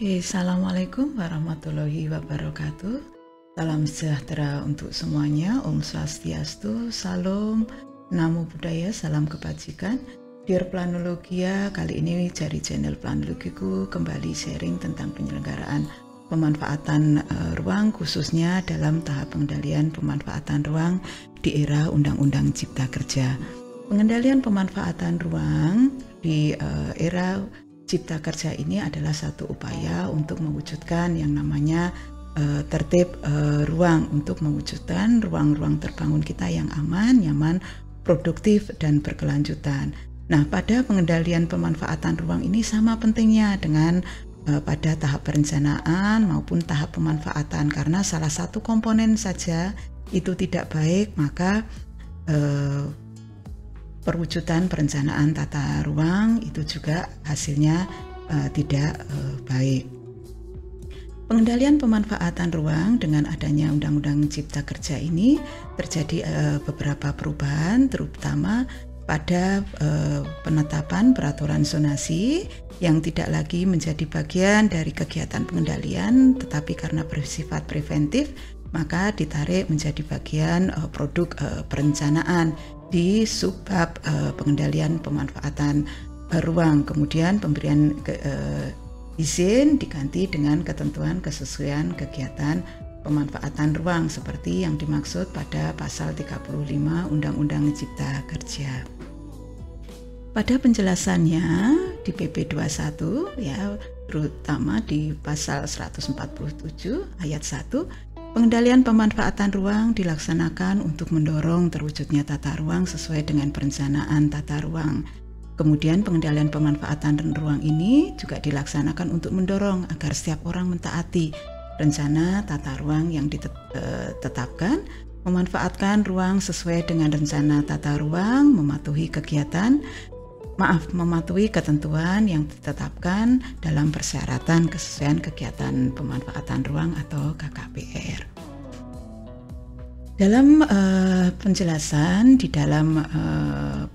Oke, Assalamualaikum warahmatullahi wabarakatuh. Salam sejahtera untuk semuanya. Om Swastiastu, Salam, Namo Buddhaya, salam kebajikan. Dear Planologia, kali ini dari channel Planologiku kembali sharing tentang penyelenggaraan pemanfaatan ruang, khususnya dalam tahap pengendalian pemanfaatan ruang di era Undang-Undang Cipta Kerja. Pengendalian pemanfaatan ruang di era Cipta Kerja ini adalah satu upaya untuk mewujudkan yang namanya tertib ruang, untuk mewujudkan ruang-ruang terbangun kita yang aman, nyaman, produktif, dan berkelanjutan. Nah, pada pengendalian pemanfaatan ruang ini sama pentingnya dengan pada tahap perencanaan maupun tahap pemanfaatan, karena salah satu komponen saja itu tidak baik, maka perwujudan perencanaan tata ruang itu juga hasilnya tidak baik. Pengendalian pemanfaatan ruang dengan adanya Undang-Undang Cipta Kerja ini terjadi beberapa perubahan, terutama pada penetapan peraturan zonasi yang tidak lagi menjadi bagian dari kegiatan pengendalian, tetapi karena bersifat preventif maka ditarik menjadi bagian produk perencanaan di subbab pengendalian pemanfaatan ruang. Kemudian pemberian izin diganti dengan ketentuan kesesuaian kegiatan pemanfaatan ruang seperti yang dimaksud pada pasal 35 Undang-Undang Cipta Kerja. Pada penjelasannya di PP 21 ya, terutama di pasal 147 ayat 1, pengendalian pemanfaatan ruang dilaksanakan untuk mendorong terwujudnya tata ruang sesuai dengan perencanaan tata ruang. Kemudian pengendalian pemanfaatan ruang ini juga dilaksanakan untuk mendorong agar setiap orang mentaati rencana tata ruang yang ditetapkan, memanfaatkan ruang sesuai dengan rencana tata ruang, mematuhi ketentuan yang ditetapkan dalam persyaratan kesesuaian kegiatan pemanfaatan ruang atau KKPR. Dalam penjelasan di dalam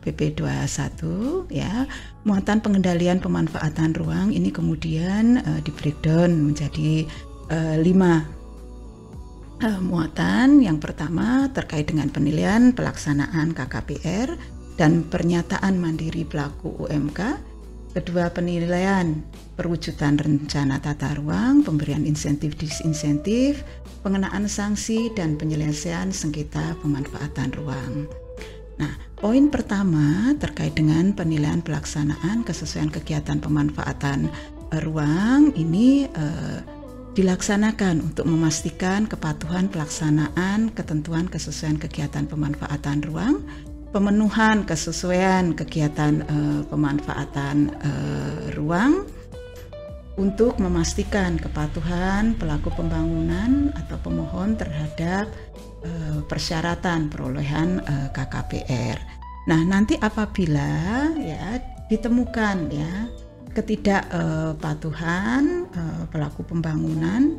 PP 21 ya, muatan pengendalian pemanfaatan ruang ini kemudian di breakdown menjadi 5 muatan. Yang pertama terkait dengan penilaian pelaksanaan KKPR dan pernyataan mandiri pelaku UMK. Kedua, penilaian perwujudan rencana tata ruang, pemberian insentif disinsentif, pengenaan sanksi, dan penyelesaian sengketa pemanfaatan ruang. Nah, poin pertama terkait dengan penilaian pelaksanaan kesesuaian kegiatan pemanfaatan ruang ini dilaksanakan untuk memastikan kepatuhan pelaksanaan ketentuan kesesuaian kegiatan pemanfaatan ruang, pemenuhan kesesuaian kegiatan pemanfaatan ruang, untuk memastikan kepatuhan pelaku pembangunan atau pemohon terhadap persyaratan perolehan KKPR. Nah, nanti apabila ya ditemukan ya ketidakpatuhan pelaku pembangunan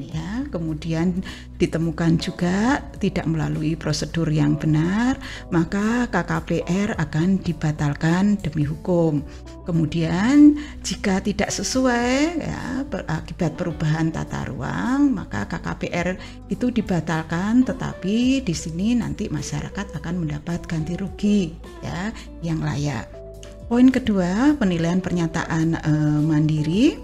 ya, kemudian ditemukan juga tidak melalui prosedur yang benar, maka KKPR akan dibatalkan demi hukum. Kemudian jika tidak sesuai ya akibat perubahan tata ruang, maka KKPR itu dibatalkan, tetapi di sini nanti masyarakat akan mendapat ganti rugi ya yang layak. Poin kedua, penilaian pernyataan mandiri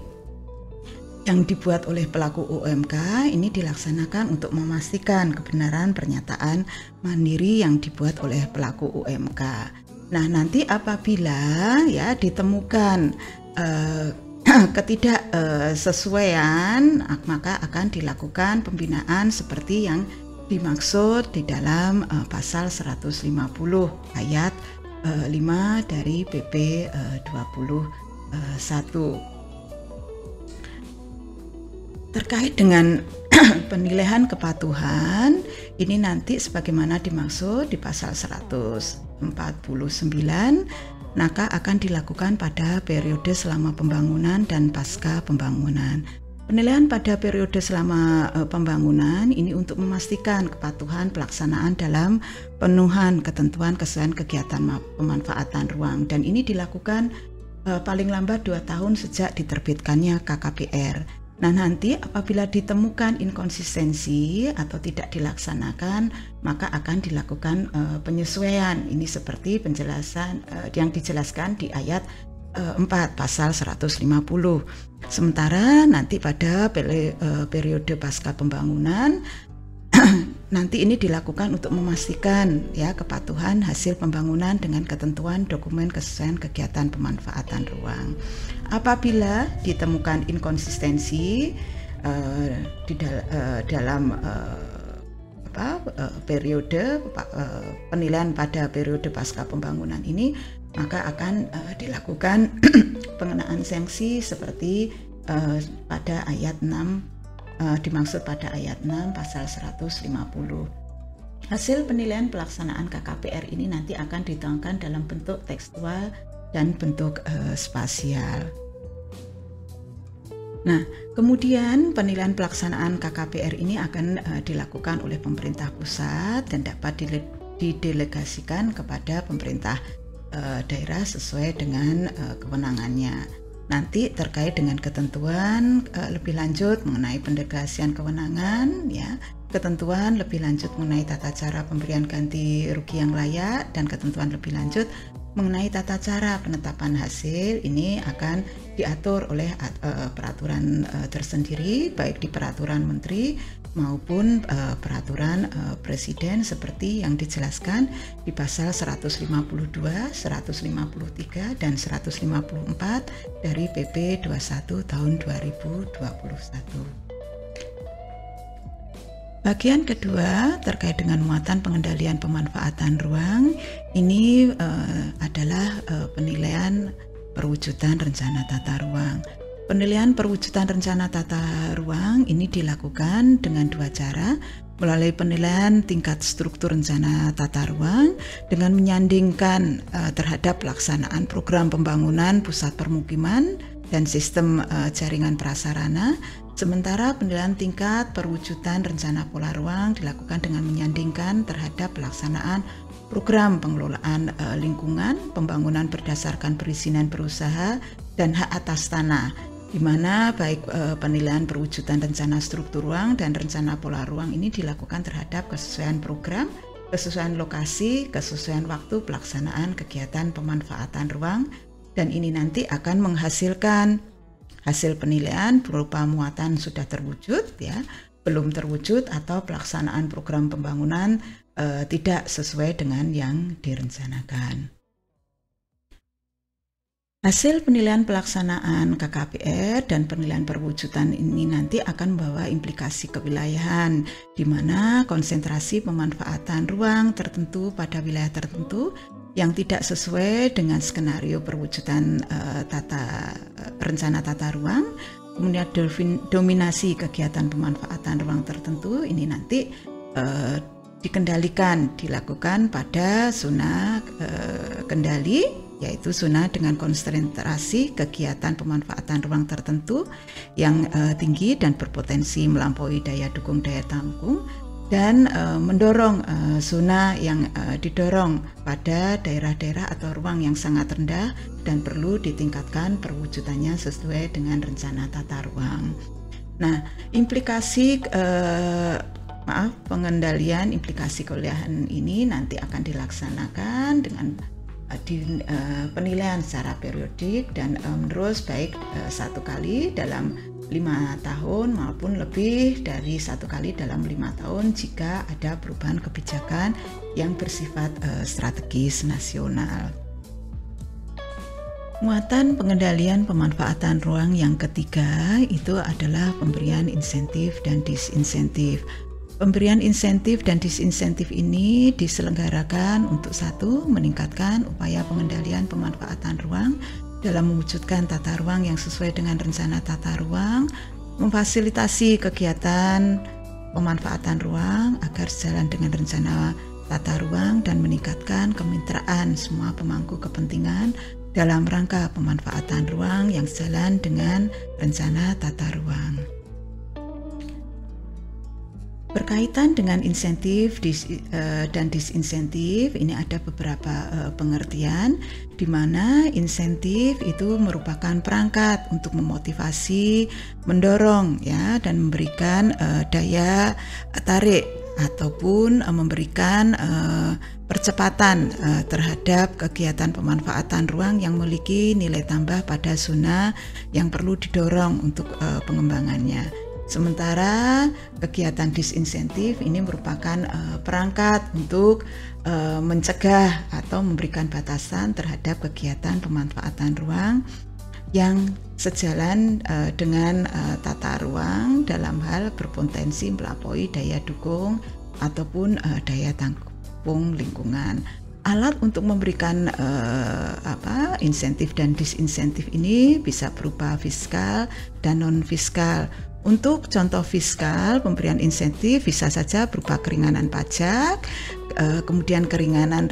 yang dibuat oleh pelaku UMK ini dilaksanakan untuk memastikan kebenaran pernyataan mandiri yang dibuat oleh pelaku UMK. Nah, nanti apabila ya ditemukan ketidaksesuaian, maka akan dilakukan pembinaan seperti yang dimaksud di dalam pasal 150 ayat 5 dari PP 21. Terkait dengan penilaian kepatuhan ini nanti sebagaimana dimaksud di pasal 149, maka akan dilakukan pada periode selama pembangunan dan pasca pembangunan. Penilaian pada periode selama pembangunan ini untuk memastikan kepatuhan pelaksanaan dalam pemenuhan ketentuan kesesuaian kegiatan pemanfaatan ruang, dan ini dilakukan paling lambat 2 tahun sejak diterbitkannya KKPR. Nah, nanti apabila ditemukan inkonsistensi atau tidak dilaksanakan, maka akan dilakukan penyesuaian. Ini seperti penjelasan yang dijelaskan di ayat 4 pasal 150. Sementara nanti pada periode pasca pembangunan nanti ini dilakukan untuk memastikan ya kepatuhan hasil pembangunan dengan ketentuan dokumen kesesuaian kegiatan pemanfaatan ruang. Apabila ditemukan inkonsistensi dalam periode penilaian pada periode pasca pembangunan ini, maka akan dilakukan pengenaan sanksi seperti pada ayat 6 dimaksud pada ayat 6 pasal 150. Hasil penilaian pelaksanaan KKPR ini nanti akan dituangkan dalam bentuk tekstual dan bentuk spasial. Nah, kemudian penilaian pelaksanaan KKPR ini akan dilakukan oleh pemerintah pusat dan dapat didelegasikan kepada pemerintah daerah sesuai dengan kewenangannya. Nanti terkait dengan ketentuan lebih lanjut mengenai pendelegasian kewenangan, ya, ketentuan lebih lanjut mengenai tata cara pemberian ganti rugi yang layak, dan ketentuan lebih lanjut mengenai tata cara penetapan hasil ini akan diatur oleh peraturan tersendiri, baik di peraturan menteri maupun peraturan presiden seperti yang dijelaskan di pasal 152, 153, dan 154 dari PP 21 tahun 2021. Bagian kedua terkait dengan muatan pengendalian pemanfaatan ruang, ini adalah penilaian perwujudan rencana tata ruang. Penilaian perwujudan rencana tata ruang ini dilakukan dengan 2 cara, melalui penilaian tingkat struktur rencana tata ruang dengan menyandingkan terhadap pelaksanaan program pembangunan pusat permukiman dan sistem jaringan prasarana. Sementara penilaian tingkat perwujudan rencana pola ruang dilakukan dengan menyandingkan terhadap pelaksanaan program pengelolaan lingkungan, pembangunan berdasarkan perizinan berusaha, dan hak atas tanah, di mana baik penilaian perwujudan rencana struktur ruang dan rencana pola ruang ini dilakukan terhadap kesesuaian program, kesesuaian lokasi, kesesuaian waktu pelaksanaan kegiatan pemanfaatan ruang, dan ini nanti akan menghasilkan hasil penilaian berupa muatan sudah terwujud, ya, belum terwujud, atau pelaksanaan program pembangunan tidak sesuai dengan yang direncanakan. Hasil penilaian pelaksanaan KKPR dan penilaian perwujudan ini nanti akan membawa implikasi kewilayahan, di mana konsentrasi pemanfaatan ruang tertentu pada wilayah tertentu yang tidak sesuai dengan skenario perwujudan rencana tata ruang, kemudian dominasi kegiatan pemanfaatan ruang tertentu ini nanti dilakukan pada zona kendali, yaitu zona dengan konsentrasi kegiatan pemanfaatan ruang tertentu yang tinggi dan berpotensi melampaui daya dukung daya tampung, dan mendorong zona yang didorong pada daerah-daerah atau ruang yang sangat rendah dan perlu ditingkatkan perwujudannya sesuai dengan rencana tata ruang. Nah, pengendalian implikasi kewilayahan ini nanti akan dilaksanakan dengan penilaian secara periodik dan menerus, baik 1 kali dalam 5 tahun maupun lebih dari 1 kali dalam 5 tahun jika ada perubahan kebijakan yang bersifat strategis nasional. Muatan pengendalian pemanfaatan ruang yang ketiga itu adalah pemberian insentif dan disinsentif. Pemberian insentif dan disinsentif ini diselenggarakan untuk 1. Meningkatkan upaya pengendalian pemanfaatan ruang dalam mewujudkan tata ruang yang sesuai dengan rencana tata ruang, memfasilitasi kegiatan pemanfaatan ruang agar sejalan dengan rencana tata ruang, dan meningkatkan kemitraan semua pemangku kepentingan dalam rangka pemanfaatan ruang yang sejalan dengan rencana tata ruang. Berkaitan dengan insentif dan disinsentif, ini ada beberapa pengertian di mana insentif itu merupakan perangkat untuk memotivasi, mendorong ya dan memberikan daya tarik ataupun memberikan percepatan terhadap kegiatan pemanfaatan ruang yang memiliki nilai tambah pada zona yang perlu didorong untuk pengembangannya. Sementara kegiatan disinsentif ini merupakan perangkat untuk mencegah atau memberikan batasan terhadap kegiatan pemanfaatan ruang yang sejalan dengan tata ruang dalam hal berpotensi melampaui daya dukung ataupun daya tampung lingkungan. Alat untuk memberikan insentif dan disinsentif ini bisa berupa fiskal dan non fiskal. Untuk contoh fiskal, pemberian insentif bisa saja berupa keringanan pajak, kemudian keringanan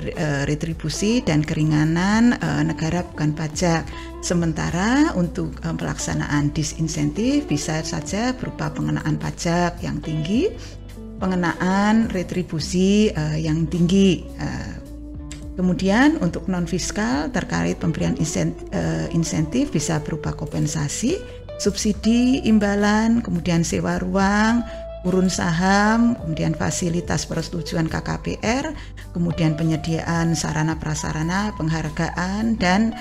retribusi dan keringanan negara bukan pajak. Sementara untuk pelaksanaan disinsentif bisa saja berupa pengenaan pajak yang tinggi, pengenaan retribusi yang tinggi. Kemudian untuk non fiskal terkait pemberian insentif bisa berupa kompensasi, subsidi, imbalan, kemudian sewa ruang, urun saham, kemudian fasilitas persetujuan KKPR, kemudian penyediaan sarana prasarana, penghargaan, dan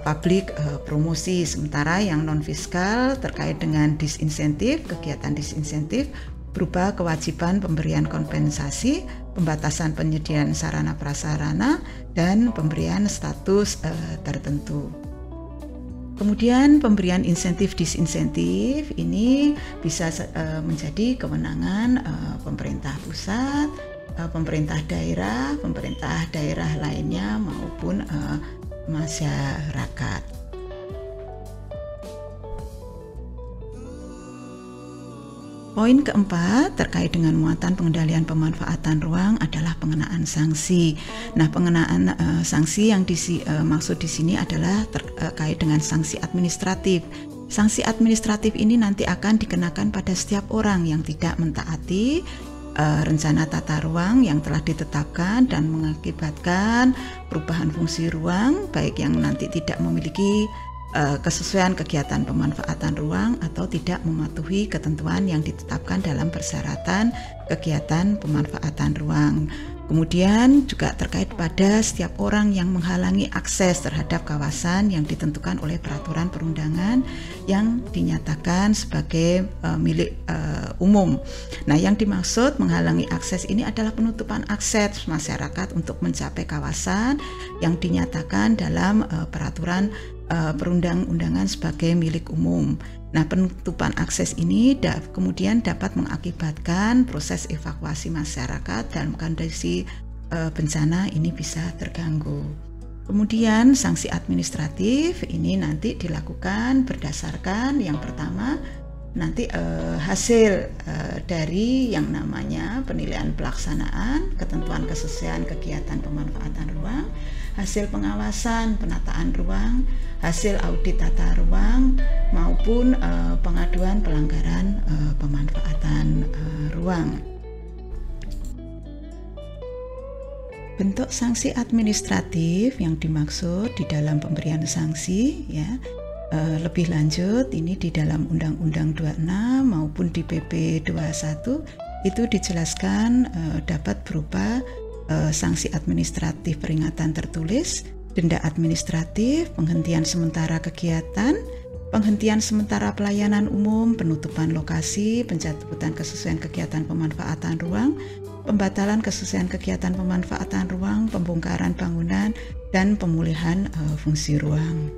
publik promosi. Sementara yang non fiskal terkait dengan disinsentif, kegiatan disinsentif berupa kewajiban pemberian kompensasi, pembatasan penyediaan sarana prasarana, dan pemberian status tertentu. Kemudian pemberian insentif disinsentif ini bisa menjadi kewenangan pemerintah pusat, pemerintah daerah lainnya maupun masyarakat. Poin keempat terkait dengan muatan pengendalian pemanfaatan ruang adalah pengenaan sanksi. Nah, pengenaan sanksi yang maksud di sini adalah terkait dengan sanksi administratif. Sanksi administratif ini nanti akan dikenakan pada setiap orang yang tidak mentaati rencana tata ruang yang telah ditetapkan dan mengakibatkan perubahan fungsi ruang, baik yang nanti tidak memiliki kesesuaian kegiatan pemanfaatan ruang atau tidak mematuhi ketentuan yang ditetapkan dalam persyaratan kegiatan pemanfaatan ruang. Kemudian juga terkait pada setiap orang yang menghalangi akses terhadap kawasan yang ditentukan oleh peraturan perundangan yang dinyatakan sebagai milik umum. Nah, yang dimaksud menghalangi akses ini adalah penutupan akses masyarakat untuk mencapai kawasan yang dinyatakan dalam peraturan perundang-undangan sebagai milik umum. Nah, penutupan akses ini kemudian dapat mengakibatkan proses evakuasi masyarakat dalam kondisi bencana ini bisa terganggu. Kemudian sanksi administratif ini nanti dilakukan berdasarkan yang pertama nanti hasil dari yang namanya penilaian pelaksanaan, ketentuan kesesuaian kegiatan pemanfaatan ruang, hasil pengawasan penataan ruang, hasil audit tata ruang, maupun pengaduan pelanggaran pemanfaatan ruang. Bentuk sanksi administratif yang dimaksud di dalam pemberian sanksi ya, lebih lanjut ini di dalam Undang-Undang 26 maupun di PP 21 itu dijelaskan dapat berupa sanksi administratif peringatan tertulis, denda administratif, penghentian sementara kegiatan, penghentian sementara pelayanan umum, penutupan lokasi, pencabutan kesesuaian kegiatan pemanfaatan ruang, pembatalan kesesuaian kegiatan pemanfaatan ruang, pembongkaran bangunan, dan pemulihan fungsi ruang.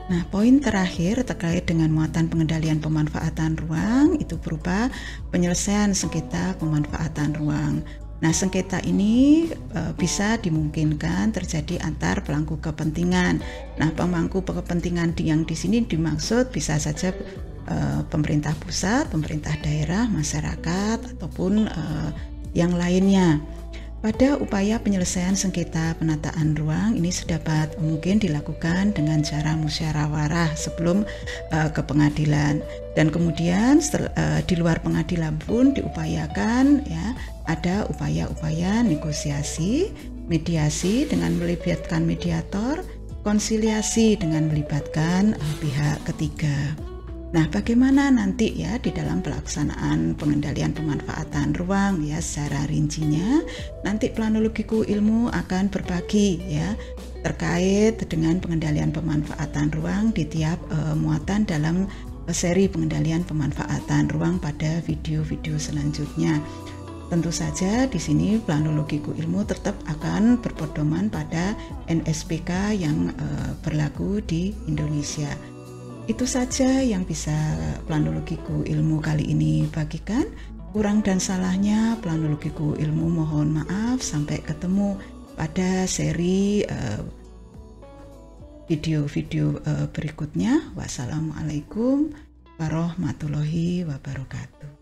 Nah, poin terakhir terkait dengan muatan pengendalian pemanfaatan ruang itu berupa penyelesaian sengketa pemanfaatan ruang. Nah, sengketa ini bisa dimungkinkan terjadi antar pemangku kepentingan. Nah, pemangku kepentingan yang di sini dimaksud bisa saja pemerintah pusat, pemerintah daerah, masyarakat, ataupun yang lainnya. Pada upaya penyelesaian sengketa penataan ruang ini dapat mungkin dilakukan dengan cara musyawarah sebelum ke pengadilan, dan kemudian di luar pengadilan pun diupayakan ya ada upaya-upaya negosiasi, mediasi dengan melibatkan mediator, konsiliasi dengan melibatkan pihak ketiga. Nah, bagaimana nanti ya di dalam pelaksanaan pengendalian pemanfaatan ruang ya secara rincinya, nanti Planologiku Ilmu akan berbagi ya terkait dengan pengendalian pemanfaatan ruang di tiap muatan dalam seri pengendalian pemanfaatan ruang pada video-video selanjutnya. Tentu saja di sini Planologiku Ilmu tetap akan berpedoman pada NSPK yang berlaku di Indonesia. Itu saja yang bisa Planologiku Ilmu kali ini bagikan. Kurang dan salahnya Planologiku Ilmu mohon maaf. Sampai ketemu pada seri video-video berikutnya. Wassalamualaikum warahmatullahi wabarakatuh.